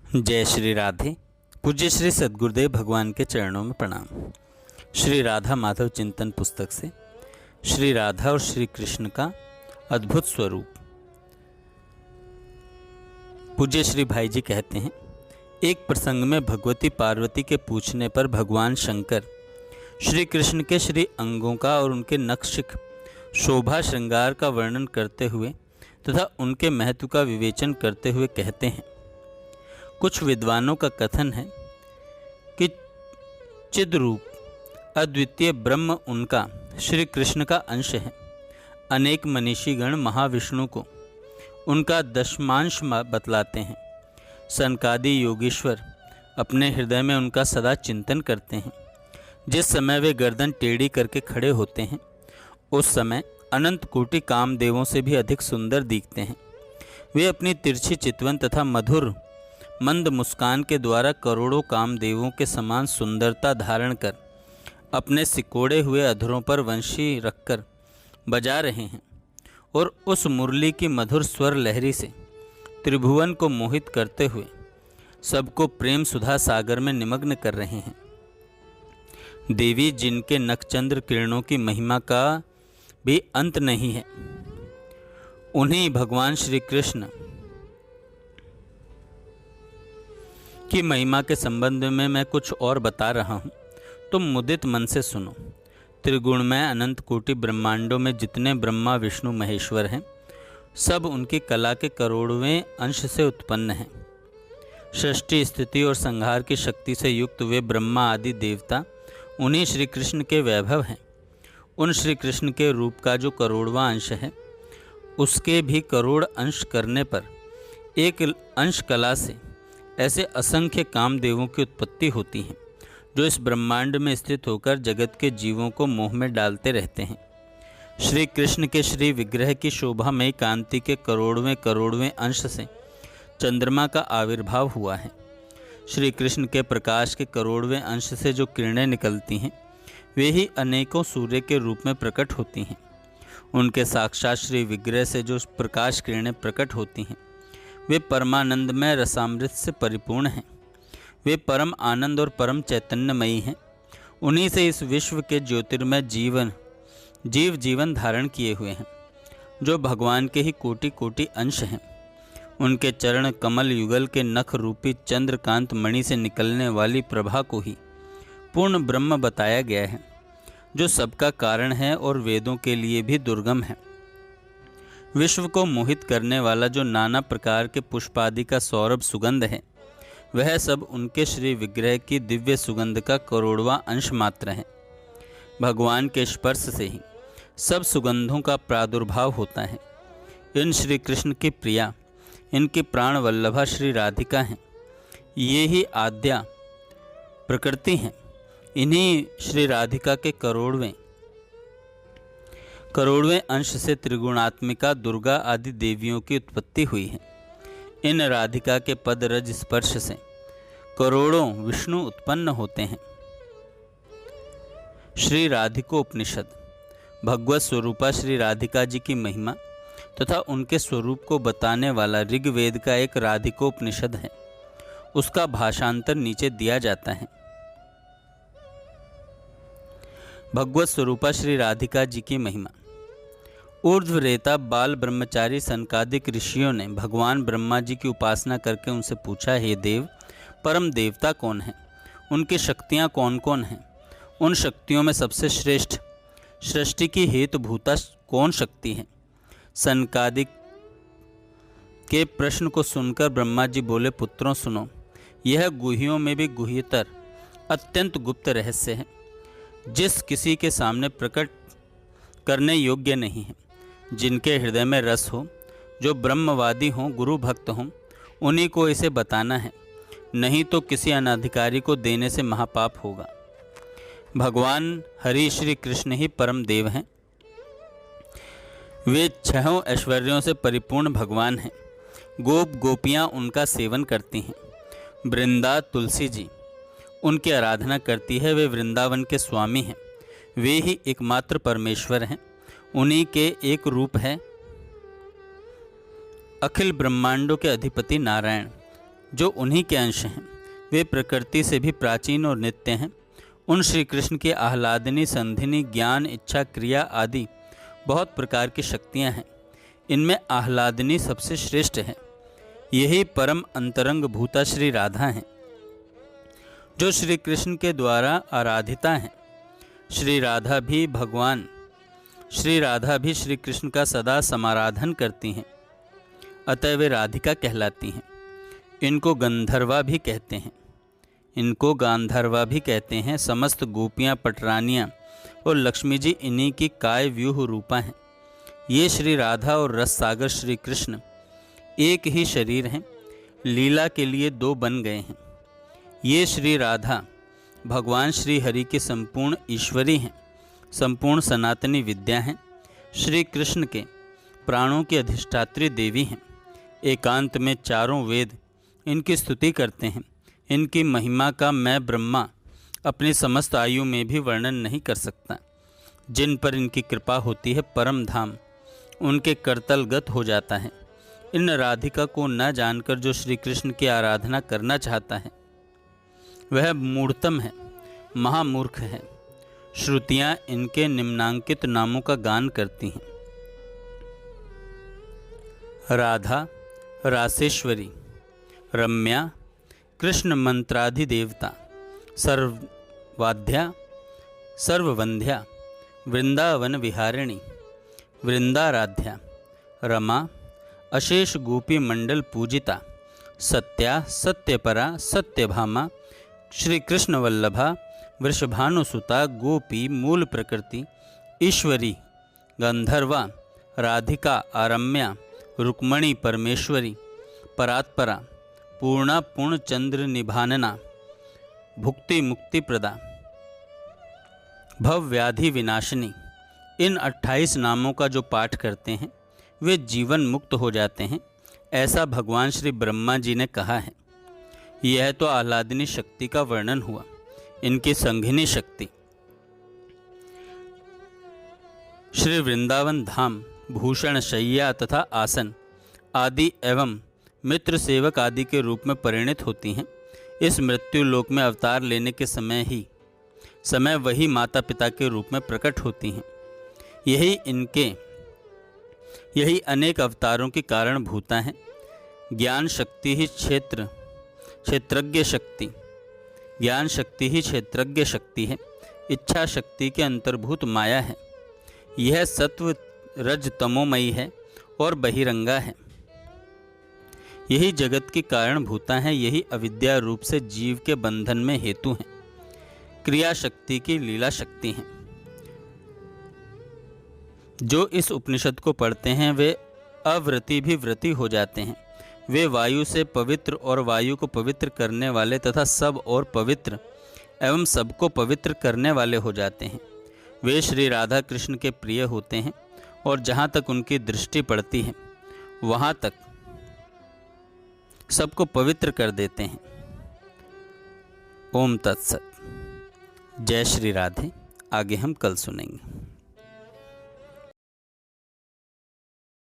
जय श्री राधे। पूज्य श्री सद्गुरुदेव भगवान के चरणों में प्रणाम। श्री राधा माधव चिंतन पुस्तक से श्री राधा और श्री कृष्ण का अद्भुत स्वरूप। पूज्य श्री भाई जी कहते हैं, एक प्रसंग में भगवती पार्वती के पूछने पर भगवान शंकर श्री कृष्ण के श्री अंगों का और उनके नक्शिक शोभा श्रृंगार का वर्णन करते हुए तथा उनके महत्व का विवेचन करते हुए कहते हैं, कुछ विद्वानों का कथन है कि चिद्रूप अद्वितीय ब्रह्म उनका श्री कृष्ण का अंश है। अनेक मनीषीगण महाविष्णु को उनका दशमांश बतलाते हैं। सनकादि योगीश्वर अपने हृदय में उनका सदा चिंतन करते हैं। जिस समय वे गर्दन टेढ़ी करके खड़े होते हैं उस समय अनंत कोटि कामदेवों से भी अधिक सुंदर दिखते हैं। वे अपनी तिरछी चितवन तथा मधुर मंद मुस्कान के द्वारा करोड़ों कामदेवों के समान सुंदरता धारण कर अपने सिकोड़े हुए अधरों पर वंशी रखकर बजा रहे हैं और उस मुरली की मधुर स्वर लहरी से त्रिभुवन को मोहित करते हुए सबको प्रेम सुधा सागर में निमग्न कर रहे हैं। देवी जिनके नखचंद्र किरणों की महिमा का भी अंत नहीं है, उन्हीं भगवान श्री कृष्ण की महिमा के संबंध में मैं कुछ और बता रहा हूँ, तुम मुदित मन से सुनो। त्रिगुणमय अनंत कोटि ब्रह्मांडों में जितने ब्रह्मा विष्णु महेश्वर हैं, सब उनकी कला के करोड़वें अंश से उत्पन्न हैं। सृष्टि स्थिति और संहार की शक्ति से युक्त वे ब्रह्मा आदि देवता उन्हीं श्री कृष्ण के वैभव हैं। उन श्री कृष्ण के रूप का जो करोड़वां अंश है, उसके भी करोड़ अंश करने पर एक अंश कला से ऐसे असंख्य कामदेवों की उत्पत्ति होती है, जो इस ब्रह्मांड में स्थित होकर जगत के जीवों को मोह में डालते रहते हैं। श्री कृष्ण के श्री विग्रह की शोभामयी कांति के करोड़वें अंश से चंद्रमा का आविर्भाव हुआ है। श्री कृष्ण के प्रकाश के करोड़वें अंश से जो किरणें निकलती हैं, वे ही अनेकों सूर्य के रूप में प्रकट होती हैं। उनके साक्षात श्री विग्रह से जो प्रकाश किरणें प्रकट होती हैं, वे परमानंदमय रसामृत से परिपूर्ण हैं। वे परम आनंद और परम चैतन्यमयी हैं। उन्हीं से इस विश्व के ज्योतिर्मय जीवन धारण किए हुए हैं, जो भगवान के ही कोटि कोटि अंश हैं। उनके चरण कमल युगल के नख रूपी चंद्रकांत मणि से निकलने वाली प्रभा को ही पूर्ण ब्रह्म बताया गया है, जो सबका कारण है और वेदों के लिए भी दुर्गम है। विश्व को मोहित करने वाला जो नाना प्रकार के पुष्पादि का सौरभ सुगंध है, वह सब उनके श्री विग्रह की दिव्य सुगंध का करोड़वां अंश मात्र है। भगवान के स्पर्श से ही सब सुगंधों का प्रादुर्भाव होता है। इन श्री कृष्ण की प्रिया, इनकी प्राण वल्लभा श्री राधिका हैं। ये ही आद्या प्रकृति हैं। इन्हीं श्री राधिका के करोड़वें अंश से त्रिगुणात्मिका दुर्गा आदि देवियों की उत्पत्ति हुई है। इन राधिका के पद रज स्पर्श से करोड़ों विष्णु उत्पन्न होते हैं। श्री राधिकोपनिषद भगवत स्वरूपा श्री राधिका जी की महिमा तथा उनके स्वरूप को बताने वाला ऋग्वेद का एक राधिकोपनिषद है। उसका भाषांतर नीचे दिया जाता है। भगवत स्वरूपा श्री राधिका जी की महिमा। ऊर्ध्वरेता बाल ब्रह्मचारी सनकादिक ऋषियों ने भगवान ब्रह्मा जी की उपासना करके उनसे पूछा, हे देव, परम देवता कौन है? उनकी शक्तियाँ कौन कौन हैं? उन शक्तियों में सबसे श्रेष्ठ सृष्टि की हेतुभूता कौन शक्ति है? सनकादिक के प्रश्न को सुनकर ब्रह्मा जी बोले, पुत्रों सुनो, यह गुह्यों में भी गुह्यतर अत्यंत गुप्त रहस्य है, जिस किसी के सामने प्रकट करने योग्य नहीं है। जिनके हृदय में रस हो, जो ब्रह्मवादी हों, गुरु भक्त हों, उन्हीं को इसे बताना है, नहीं तो किसी अनाधिकारी को देने से महापाप होगा। भगवान हरि श्री कृष्ण ही परम देव हैं। वे छहों ऐश्वर्यों से परिपूर्ण भगवान हैं। गोप गोपियाँ उनका सेवन करती हैं। वृंदा तुलसी जी उनकी आराधना करती है। वे वृंदावन के स्वामी हैं। वे ही एकमात्र परमेश्वर हैं। उन्हीं के एक रूप है अखिल ब्रह्मांडों के अधिपति नारायण। जो उन्हीं के अंश हैं। वे प्रकृति से भी प्राचीन और नित्य हैं। उन श्री कृष्ण की आह्लादनी, संधिनी, ज्ञान, इच्छा, क्रिया आदि बहुत प्रकार की शक्तियाँ हैं। इनमें आह्लादनी सबसे श्रेष्ठ है। यही परम अंतरंग भूता श्री राधा हैं, जो श्री कृष्ण के द्वारा आराधिता हैं। श्री राधा भी श्री कृष्ण का सदा समाराधन करती हैं, अतः वे राधिका कहलाती हैं। इनको गांधर्वा भी कहते हैं। समस्त गोपियाँ, पटरानियाँ और लक्ष्मी जी इन्हीं की काय व्यूह रूपा हैं। ये श्री राधा और रस सागर श्री कृष्ण एक ही शरीर हैं, लीला के लिए दो बन गए हैं। ये श्री राधा भगवान श्री हरि के संपूर्ण ईश्वरी हैं, संपूर्ण सनातनी विद्या हैं। श्री कृष्ण के प्राणों की अधिष्ठात्री देवी हैं। एकांत में चारों वेद इनकी स्तुति करते हैं। इनकी महिमा का मैं ब्रह्मा अपनी समस्त आयु में भी वर्णन नहीं कर सकता। जिन पर इनकी कृपा होती है, परम धाम उनके करतलगत हो जाता है। इन राधिका को न जानकर जो श्री कृष्ण की आराधना करना चाहता है, वह मूढ़तम है, महामूर्ख है। श्रुतियाँ इनके निम्नांकित नामों का गान करती हैं। राधा, रासेश्वरी, रम्या, कृष्ण मंत्राधिदेवता, सर्ववाद्या, सर्ववंध्या, वृंदावन विहारिणी, वृंदाराध्या, रमा, अशेष गोपी मंडल पूजिता, सत्या, सत्यपरा, सत्यभामा, श्री कृष्ण वल्लभा, वृषभानुसुता, गोपी, मूल प्रकृति, ईश्वरी, गंधर्वा, राधिका, आरम्या, रुक्मणी, परमेश्वरी, परात्परा, पूर्णा, पूर्णचंद्र निभानना, भुक्ति मुक्ति प्रदा, भव व्याधि विनाशिनी। इन 28 नामों का जो पाठ करते हैं वे जीवन मुक्त हो जाते हैं, ऐसा भगवान श्री ब्रह्मा जी ने कहा है। यह तो आह्लादिनी शक्ति का वर्णन हुआ। इनकी संघिनी शक्ति श्री वृंदावन धाम, भूषण, शय्या तथा आसन आदि एवं मित्र सेवक आदि के रूप में परिणित होती हैं। इस मृत्यु लोक में अवतार लेने के समय वही माता पिता के रूप में प्रकट होती हैं। यही अनेक अवतारों की कारण भूता हैं। ज्ञान शक्ति ही क्षेत्रज्ञ शक्ति है। इच्छा शक्ति के अंतर्भूत माया है। यह सत्व रज तमोमयी है और बहिरंगा है। यही जगत की कारण भूता है। यही अविद्या रूप से जीव के बंधन में हेतु हैं। क्रिया शक्ति की लीला शक्ति हैं। जो इस उपनिषद को पढ़ते हैं वे अव्रति भी व्रति हो जाते हैं। वे वायु से पवित्र और वायु को पवित्र करने वाले तथा सब और पवित्र एवं सबको पवित्र करने वाले हो जाते हैं। वे श्री राधा कृष्ण के प्रिय होते हैं और जहाँ तक उनकी दृष्टि पड़ती है वहाँ तक सबको पवित्र कर देते हैं। ओम तत्सत। जय श्री राधे। आगे हम कल सुनेंगे।